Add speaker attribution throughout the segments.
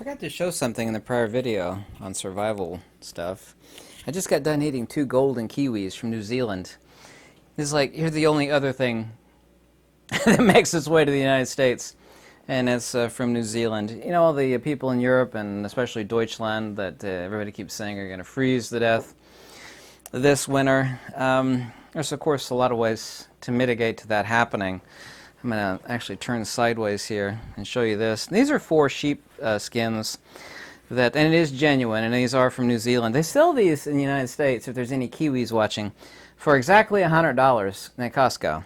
Speaker 1: forgot to show something in the prior video on survival stuff. I just got done eating 2 golden kiwis from New Zealand. This is like, here's the only other thing that makes its way to the United States, and it's from New Zealand. You know, all the people in Europe, and especially Deutschland, that everybody keeps saying are going to freeze to death this winter. There's, of course, a lot of ways to mitigate to that happening. I'm going to actually turn sideways here and show you this. These are 4 sheep skins, and it is genuine, and these are from New Zealand. They sell these in the United States, if there's any Kiwis watching, for exactly $100 at Costco.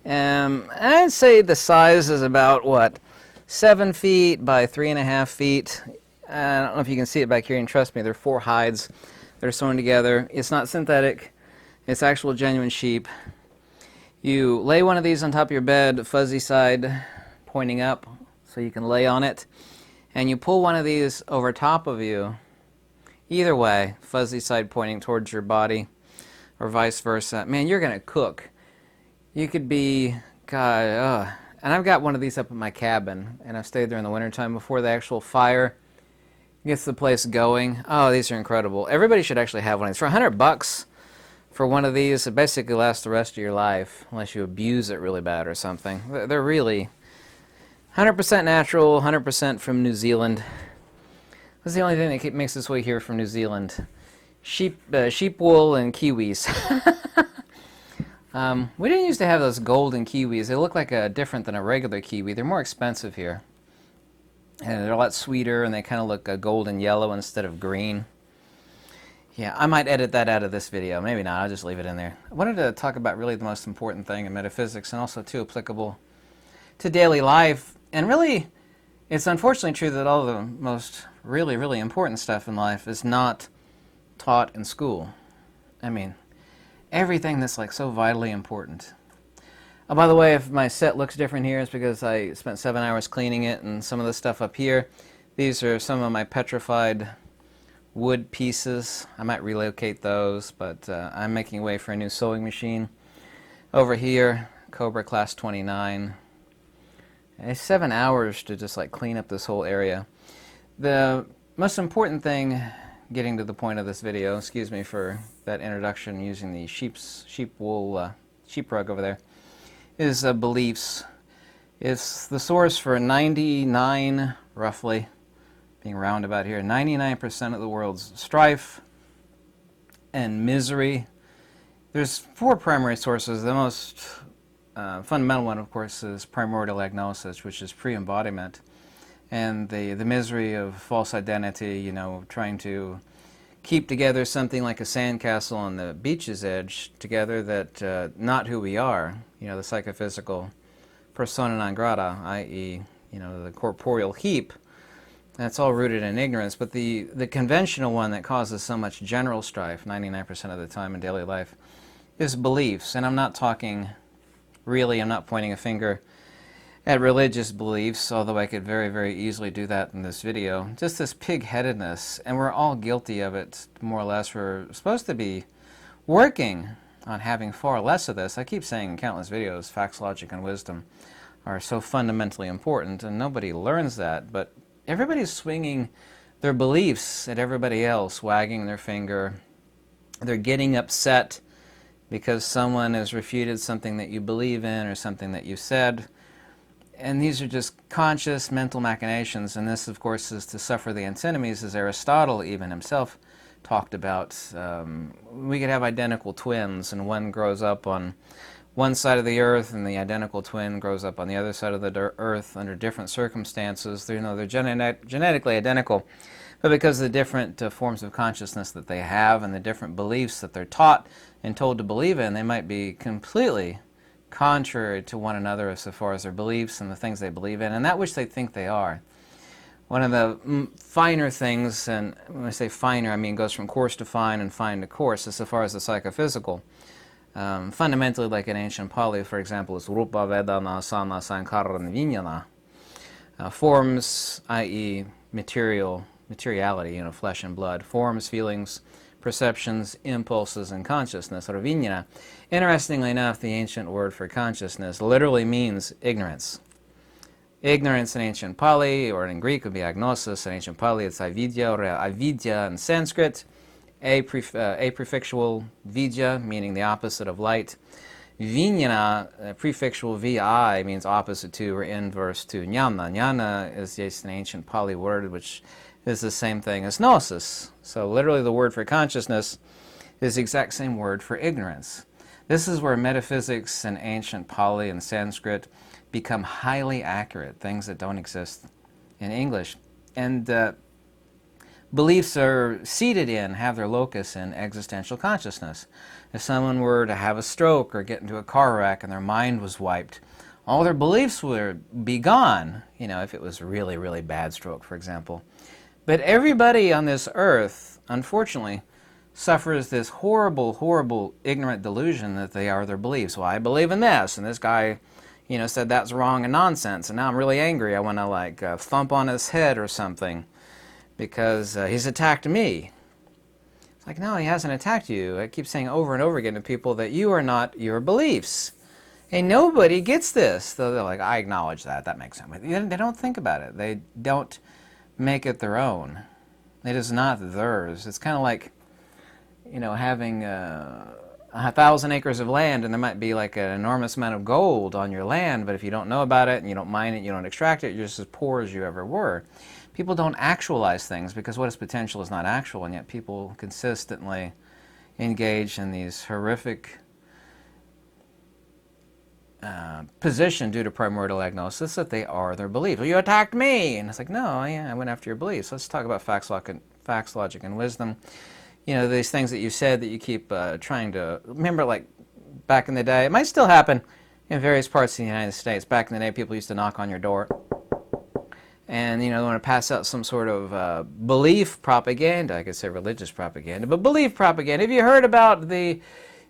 Speaker 1: I'd say the size is about, what, 7 feet by 3.5 feet. I don't know if you can see it back here, and trust me, they're 4 hides that are sewn together. It's not synthetic. It's actual genuine sheep. You lay one of these on top of your bed, fuzzy side pointing up, so you can lay on it, and you pull one of these over top of you, either way, fuzzy side pointing towards your body, or vice versa. Man, you're going to cook. You could be, God, and I've got one of these up in my cabin, and I've stayed there in the wintertime before the actual fire gets the place going. Oh, these are incredible. Everybody should actually have one of these. For $100 for one of these, it basically lasts the rest of your life, unless you abuse it really bad or something. They're really 100% natural, 100% from New Zealand. That's the only thing that makes its way here from New Zealand. Sheep wool and kiwis. We didn't used to have those golden kiwis. They look like different than a regular kiwi. They're more expensive here. And they're a lot sweeter, and they kind of look golden yellow instead of green. Yeah, I might edit that out of this video. Maybe not. I'll just leave it in there. I wanted to talk about really the most important thing in metaphysics, and also too applicable to daily life. And really, it's unfortunately true that all the most really, really important stuff in life is not taught in school. I mean, everything that's like so vitally important. Oh, by the way, if my set looks different here, it's because I spent 7 hours cleaning it, and some of the stuff up here, these are some of my petrified wood pieces. I might relocate those, but I'm making way for a new sewing machine. Over here, Cobra Class 29. It's 7 hours to just like clean up this whole area. The most important thing, getting to the point of this video, excuse me for that introduction using the sheep wool sheep rug over there, is beliefs. It's the source for 99, roughly, being roundabout here, 99% of the world's strife and misery. There's 4 primary sources. The most fundamental one, of course, is primordial agnosis, which is pre-embodiment, and the misery of false identity, you know, trying to keep together something like a sandcastle on the beach's edge together that not who we are, you know, the psychophysical persona non grata, i.e., you know, the corporeal heap. That's all rooted in ignorance, but the conventional one that causes so much general strife 99% of the time in daily life is beliefs. And I'm not talking, really, I'm not pointing a finger at religious beliefs, although I could very, very easily do that in this video. Just this pig-headedness, and we're all guilty of it, more or less. We're supposed to be working on having far less of this. I keep saying in countless videos, facts, logic, and wisdom are so fundamentally important, and nobody learns that, but everybody's swinging their beliefs at everybody else, wagging their finger. They're getting upset because someone has refuted something that you believe in or something that you said. And these are just conscious mental machinations, and this, of course, is to suffer the antinomies, as Aristotle even himself talked about. We could have identical twins, and one grows up on one side of the earth, and the identical twin grows up on the other side of the earth under different circumstances. They're genetically identical, but because of the different forms of consciousness that they have and the different beliefs that they're taught and told to believe in, they might be completely contrary to one another as far as their beliefs and the things they believe in and that which they think they are. One of the finer things, and when I say finer, I mean goes from coarse to fine and fine to coarse, as far as the psychophysical. Fundamentally, like in ancient Pali, for example, is rupa, vedana, sana, sankara, and vijnana. Forms, i.e. materiality, you know, flesh and blood. Forms, feelings, perceptions, impulses, and consciousness, or vijnana. Interestingly enough, the ancient word for consciousness literally means ignorance. Ignorance in ancient Pali, or in Greek would be agnosis. In ancient Pali it's avidya, or avidya in Sanskrit. Prefixual vidya, meaning the opposite of light. Vijnana, prefixual vi, means opposite to or inverse to jnana. Jnana is just an ancient Pali word which is the same thing as gnosis. So literally the word for consciousness is the exact same word for ignorance. This is where metaphysics and ancient Pali and Sanskrit become highly accurate, things that don't exist in English. And beliefs are seated in, have their locus in existential consciousness. If someone were to have a stroke or get into a car wreck and their mind was wiped, all their beliefs would be gone, you know, if it was a really, really bad stroke, for example. But everybody on this earth, unfortunately, suffers this horrible, horrible, ignorant delusion that they are their beliefs. Well, I believe in this, and this guy, you know, said that's wrong and nonsense, and now I'm really angry. I want to, like, thump on his head or something because he's attacked me. It's like, no, he hasn't attacked you. I keep saying over and over again to people that you are not your beliefs. And nobody gets this. Though they're like, I acknowledge that. That makes sense. They don't think about it. They don't make it their own. It is not theirs. It's kind of like, you know, having 1,000 acres of land, and there might be like an enormous amount of gold on your land, but if you don't know about it and you don't mine it, you don't extract it, you're just as poor as you ever were. People don't actualize things because what is potential is not actual, and yet people consistently engage in these horrific position due to primordial agnosis that they are their beliefs. Well, you attacked me! And it's like, no, yeah, I went after your beliefs. Let's talk about facts, logic, and wisdom. You know, these things that you said that you keep trying to remember, like back in the day. It might still happen in various parts of the United States. Back in the day, people used to knock on your door and, you know, they want to pass out some sort of belief propaganda. I could say religious propaganda, but belief propaganda. Have you heard about the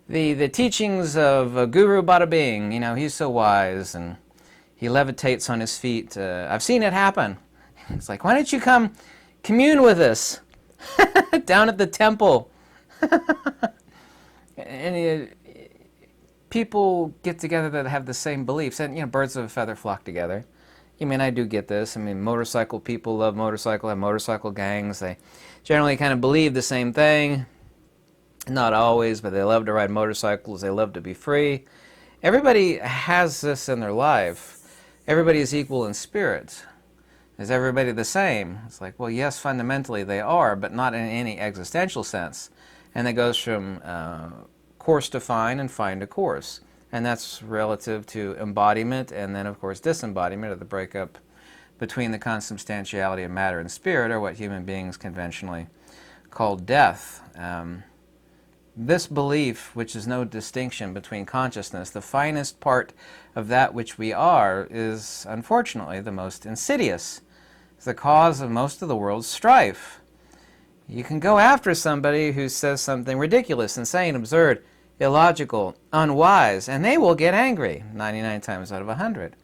Speaker 1: teachings of Guru Bada Bing? You know, he's so wise and he levitates on his feet. I've seen it happen. It's like, why don't you come commune with us down at the temple? And people get together that have the same beliefs, and, you know, birds of a feather flock together. I mean, I do get this. I mean, motorcycle people love motorcycle, have motorcycle gangs. They generally kind of believe the same thing. Not always, but they love to ride motorcycles. They love to be free. Everybody has this in their life. Everybody is equal in spirit. Is everybody the same? It's like, well, yes, fundamentally they are, but not in any existential sense. And it goes from course to fine and fine to course. And that's relative to embodiment and then, of course, disembodiment, or the breakup between the consubstantiality of matter and spirit, or what human beings conventionally call death. This belief, which is no distinction between consciousness, the finest part of that which we are, is unfortunately the most insidious. It's the cause of most of the world's strife. You can go after somebody who says something ridiculous, insane, absurd, illogical, unwise, and they will get angry 99 times out of 100.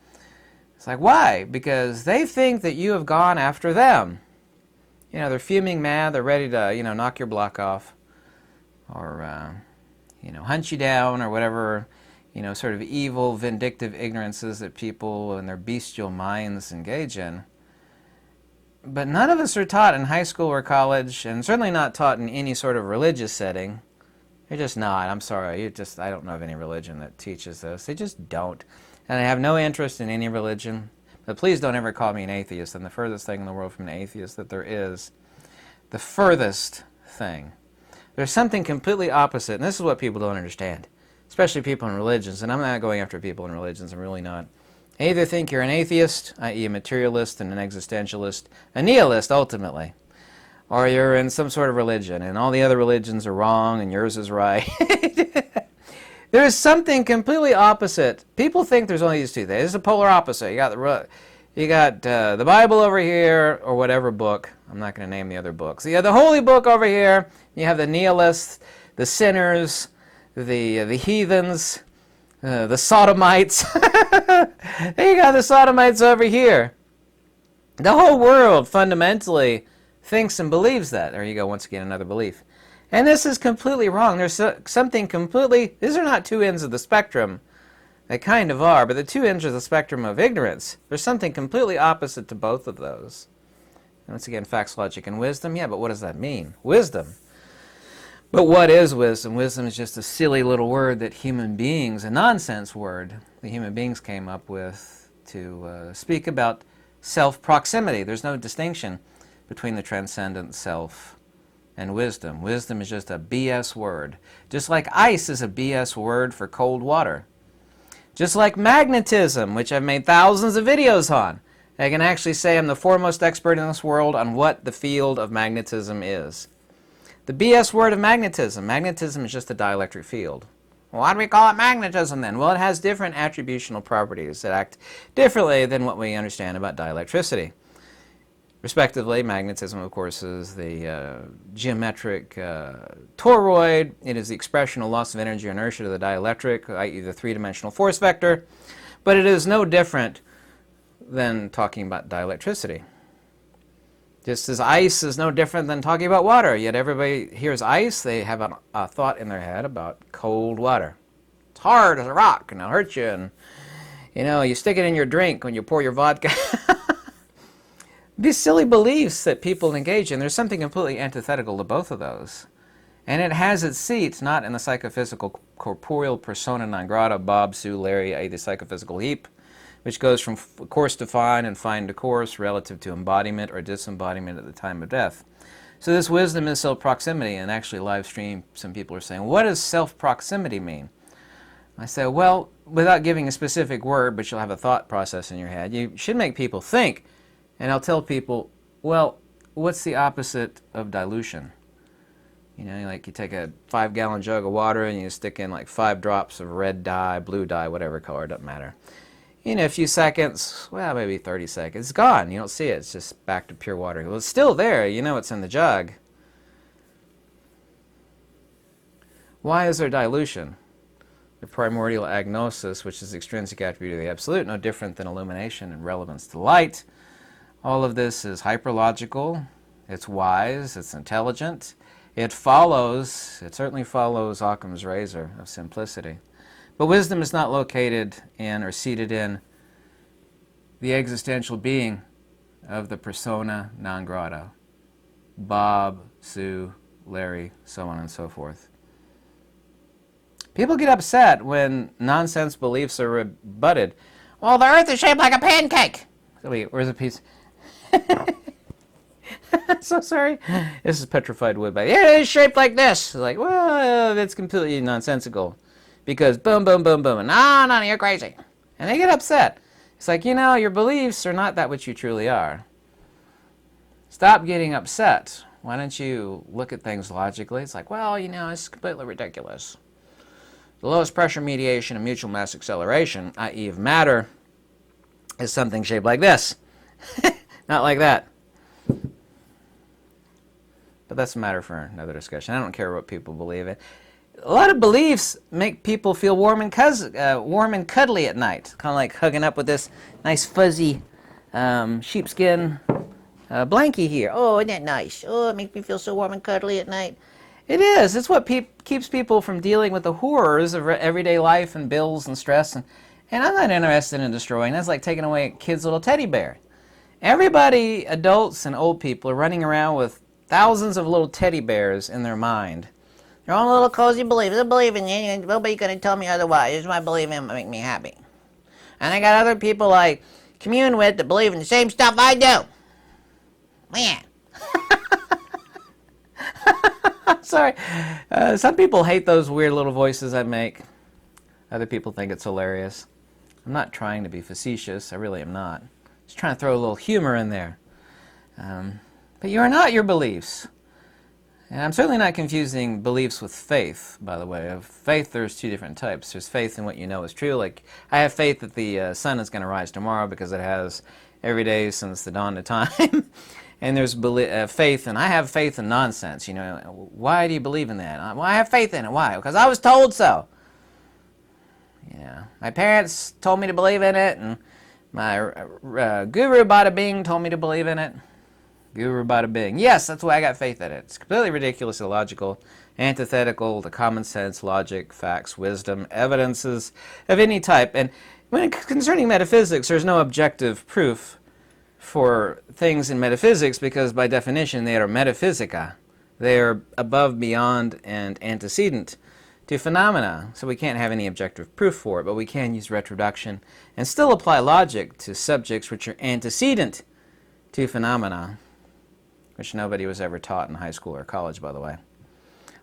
Speaker 1: It's like, why? Because they think that you have gone after them. You know, they're fuming mad, they're ready to, you know, knock your block off, or, you know, hunt you down, or whatever, you know, sort of evil, vindictive ignorances that people in their bestial minds engage in. But none of us are taught in high school or college, and certainly not taught in any sort of religious setting. You're just not. I'm sorry. I don't know of any religion that teaches this. They just don't. And I have no interest in any religion. But please don't ever call me an atheist. I'm the furthest thing in the world from an atheist that there is. The furthest thing. There's something completely opposite, and this is what people don't understand, especially people in religions. And I'm not going after people in religions. I'm really not. I either think you're an atheist, i.e. a materialist and an existentialist, a nihilist ultimately, or you're in some sort of religion, and all the other religions are wrong, and yours is right. There is something completely opposite. People think there's only these two things. It's a polar opposite. You got the Bible over here, or whatever book. I'm not going to name the other books. You have the holy book over here. You have the nihilists, the sinners, the heathens, the sodomites. You got the sodomites over here. The whole world fundamentally thinks and believes that. There you go, once again, another belief. And this is completely wrong. There's something completely... These are not two ends of the spectrum. They kind of are, but the two ends of the spectrum of ignorance. There's something completely opposite to both of those. And once again, facts, logic, and wisdom. Yeah, but what does that mean? Wisdom. But what is wisdom? Wisdom is just a silly little word that human beings, a nonsense word, the human beings came up with to speak about self-proximity. There's no distinction between the transcendent self and wisdom. Wisdom is just a BS word. Just like ice is a BS word for cold water. Just like magnetism, which I've made thousands of videos on. I can actually say I'm the foremost expert in this world on what the field of magnetism is. The BS word of magnetism. Magnetism is just a dielectric field. Well, why do we call it magnetism then? Well, it has different attributional properties that act differently than what we understand about dielectricity. Respectively, magnetism, of course, is the geometric toroid. It is the expressional loss of energy or inertia to the dielectric, i.e. the three-dimensional force vector. But it is no different than talking about dielectricity. Just as ice is no different than talking about water, yet everybody hears ice, they have a thought in their head about cold water. It's hard as a rock, and it'll hurt you, and you stick it in your drink when you pour your vodka. These silly beliefs that people engage in, there's something completely antithetical to both of those. And it has its seats not in the psychophysical corporeal persona non grata, Bob, Sue, Larry, i.e. the psychophysical heap, which goes from coarse to fine and fine to coarse relative to embodiment or disembodiment at the time of death. So this wisdom is self-proximity, and actually live stream, some people are saying, what does self-proximity mean? I say, well, without giving a specific word, but you'll have a thought process in your head, you should make people think. And I'll tell people, well, what's the opposite of dilution? Like you take a 5-gallon jug of water and you stick in like 5 drops of red dye, blue dye, whatever color, doesn't matter. A few seconds, well, maybe 30 seconds, it's gone. You don't see it. It's just back to pure water. Well, it's still there. It's in the jug. Why is there dilution? The primordial agnosis, which is the extrinsic attribute of the absolute, no different than illumination and relevance to light. All of this is hyperlogical, it's wise, it's intelligent. It certainly follows Occam's razor of simplicity. But wisdom is not located in or seated in the existential being of the persona non grata. Bob, Sue, Larry, so on and so forth. People get upset when nonsense beliefs are rebutted. Well, the earth is shaped like a pancake. Wait, where's a piece? So sorry. This is petrified wood. But yeah, it's shaped like this. It's like, well, that's completely nonsensical. Because boom, boom, boom, boom. No, you're crazy. And they get upset. It's like, your beliefs are not that which you truly are. Stop getting upset. Why don't you look at things logically? It's like, well, it's completely ridiculous. The lowest pressure mediation of mutual mass acceleration, i.e. of matter, is something shaped like this. Not like that. But that's a matter for another discussion. I don't care what people believe in. A lot of beliefs make people feel warm and cuddly at night. Kind of like hugging up with this nice fuzzy sheepskin blankie here. Oh, isn't that nice? Oh, it makes me feel so warm and cuddly at night. It is. It's what keeps people from dealing with the horrors of everyday life and bills and stress. And I'm not interested in destroying. That's like taking away a kid's little teddy bear. Everybody, adults and old people, are running around with thousands of little teddy bears in their mind. Their own little cozy beliefs. I believe in you. Nobody's going to tell me otherwise. It's my belief in it make me happy. And I got other people I commune with that believe in the same stuff I do. Man. Sorry. Some people hate those weird little voices I make. Other people think it's hilarious. I'm not trying to be facetious. I really am not. Just trying to throw a little humor in there. But you are not your beliefs. And I'm certainly not confusing beliefs with faith, by the way. Of faith, there's 2 different types. There's faith in what you know is true. Like, I have faith that the sun is going to rise tomorrow because it has every day since the dawn of time. And there's faith, and I have faith in nonsense. Why do you believe in that? Well, I have faith in it. Why? Because I was told so. My parents told me to believe in it, and my guru Bada Bing told me to believe in it. Guru Bada Bing. Yes, that's why I got faith in it. It's completely ridiculous, illogical, antithetical to common sense, logic, facts, wisdom, evidences of any type. And concerning metaphysics, there's no objective proof for things in metaphysics because by definition they are metaphysica. They are above, beyond, and antecedent to phenomena, so we can't have any objective proof for it, but we can use retroduction and still apply logic to subjects which are antecedent to phenomena, which nobody was ever taught in high school or college, by the way.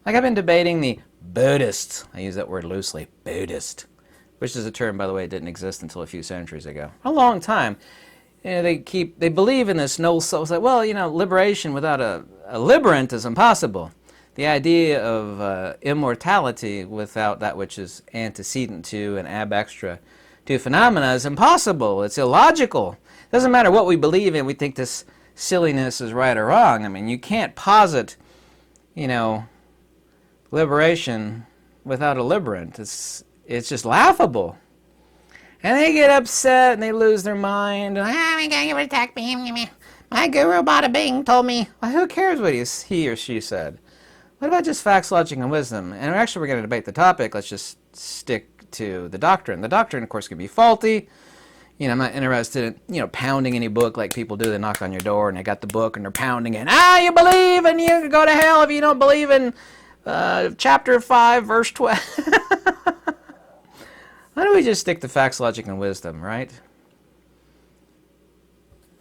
Speaker 1: Like I've been debating the Buddhists, I use that word loosely, Buddhist, which is a term, by the way, that didn't exist until a few centuries ago. A long time. They believe in this no soul. It's like, well, liberation without a liberant is impossible. The idea of immortality without that which is antecedent to and ab extra to phenomena is impossible. It's illogical. It doesn't matter what we believe in. We think this silliness is right or wrong. I mean, you can't posit, liberation without a liberant. It's just laughable. And they get upset and they lose their mind. My guru attacked me. My guru Bada Bing told me. Well, who cares what he or she said? What about just facts, logic, and wisdom? And actually, we're going to debate the topic. Let's just stick to the doctrine. The doctrine, of course, can be faulty. I'm not interested in, pounding any book like people do. They knock on your door and they got the book and they're pounding it. You believe and you go to hell if you don't believe in chapter 5, verse 12. Why don't we just stick to facts, logic, and wisdom, right?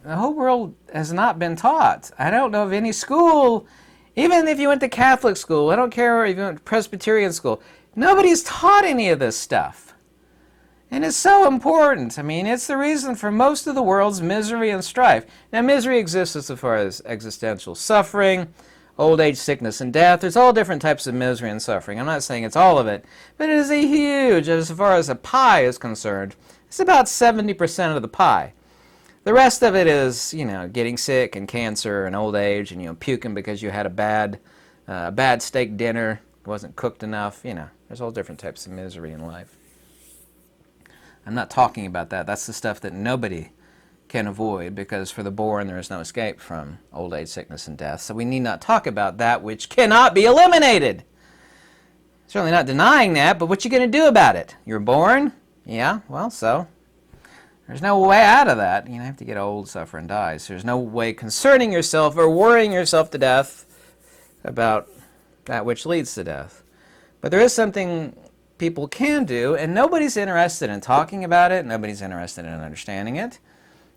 Speaker 1: The whole world has not been taught. I don't know of any school, even if you went to Catholic school, I don't care if you went to Presbyterian school, nobody's taught any of this stuff. And it's so important. I mean, it's the reason for most of the world's misery and strife. Now, misery exists as far as existential suffering, old age, sickness, and death. There's all different types of misery and suffering. I'm not saying it's all of it, but it is a huge, as far as a pie is concerned, it's about 70% of the pie. The rest of it is, getting sick and cancer and old age and, puking because you had a bad steak dinner, wasn't cooked enough. There's all different types of misery in life. I'm not talking about that. That's the stuff that nobody can avoid, because for the born there is no escape from old age, sickness, and death. So we need not talk about that which cannot be eliminated. Certainly not denying that, but what you going to do about it? You're born? Yeah, well, so there's no way out of that. You have to get old, suffer, and die. So there's no way concerning yourself or worrying yourself to death about that which leads to death. But there is something people can do, and nobody's interested in talking about it. Nobody's interested in understanding it.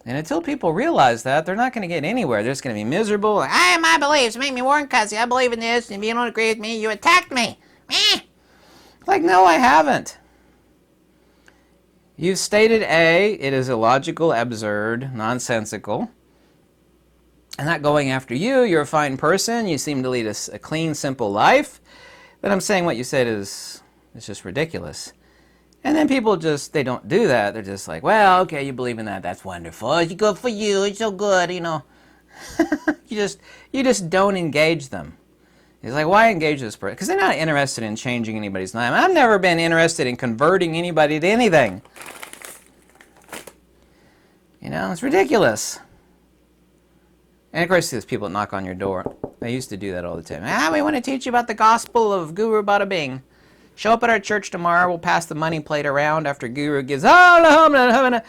Speaker 1: And until people realize that, they're not going to get anywhere. They're just going to be miserable. Like, I have my beliefs. Make me warn, Cuzzy. I believe in this. And if you don't agree with me, you attacked me. Like, no, I haven't. You've stated A. It is illogical, absurd, nonsensical. I'm not going after you. You're a fine person. You seem to lead a clean, simple life. But I'm saying what you said is just ridiculous. And then people they don't do that. They're just like, well, okay, you believe in that. That's wonderful. It's good for you. It's so good, you just don't engage them. It's like, why engage this person? Because they're not interested in changing anybody's life. I've never been interested in converting anybody to anything. It's ridiculous. And of course, there's people that knock on your door. They used to do that all the time. We want to teach you about the gospel of Guru Bada Bing. Show up at our church tomorrow. We'll pass the money plate around after Guru gives, and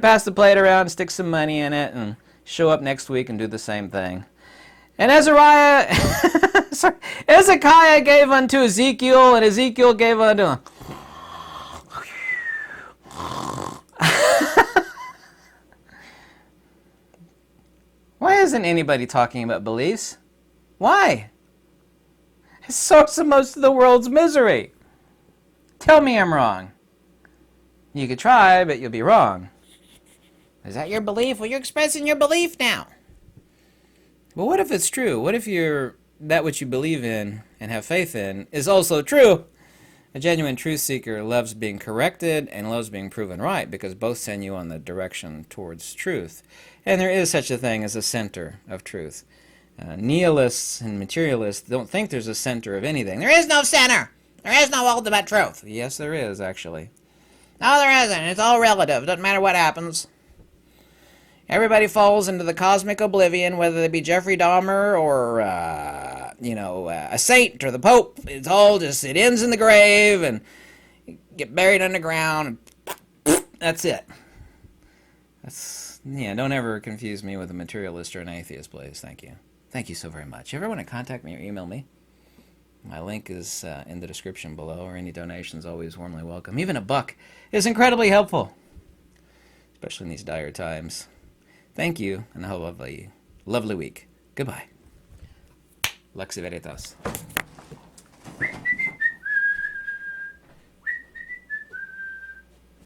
Speaker 1: pass the plate around, stick some money in it, and show up next week and do the same thing. And Hezekiah gave unto Ezekiel, and Ezekiel gave unto him. Why isn't anybody talking about beliefs? Why? It's the source of most of the world's misery. Tell me I'm wrong. You could try, but you'll be wrong. Is that your belief? Well, you're expressing your belief now. Well, what if it's true? What if that which you believe in and have faith in is also true? A genuine truth seeker loves being corrected and loves being proven right, because both send you on the direction towards truth. And there is such a thing as a center of truth. Nihilists and materialists don't think there's a center of anything. There is no center! There is no ultimate truth. Yes, there is, actually. No, there isn't. It's all relative. Doesn't matter what happens. Everybody falls into the cosmic oblivion, whether they be Jeffrey Dahmer or you know, a saint or the Pope. It's all just, it ends in the grave and get buried underground. And that's it. That's, yeah, don't ever confuse me with a materialist or an atheist, please. Thank you. Thank you so very much. If you ever want to contact me or email me, my link is in the description below, or any donations always warmly welcome. Even $1 is incredibly helpful, especially in these dire times. Thank you, and have a lovely week. Goodbye. Lux Veritas.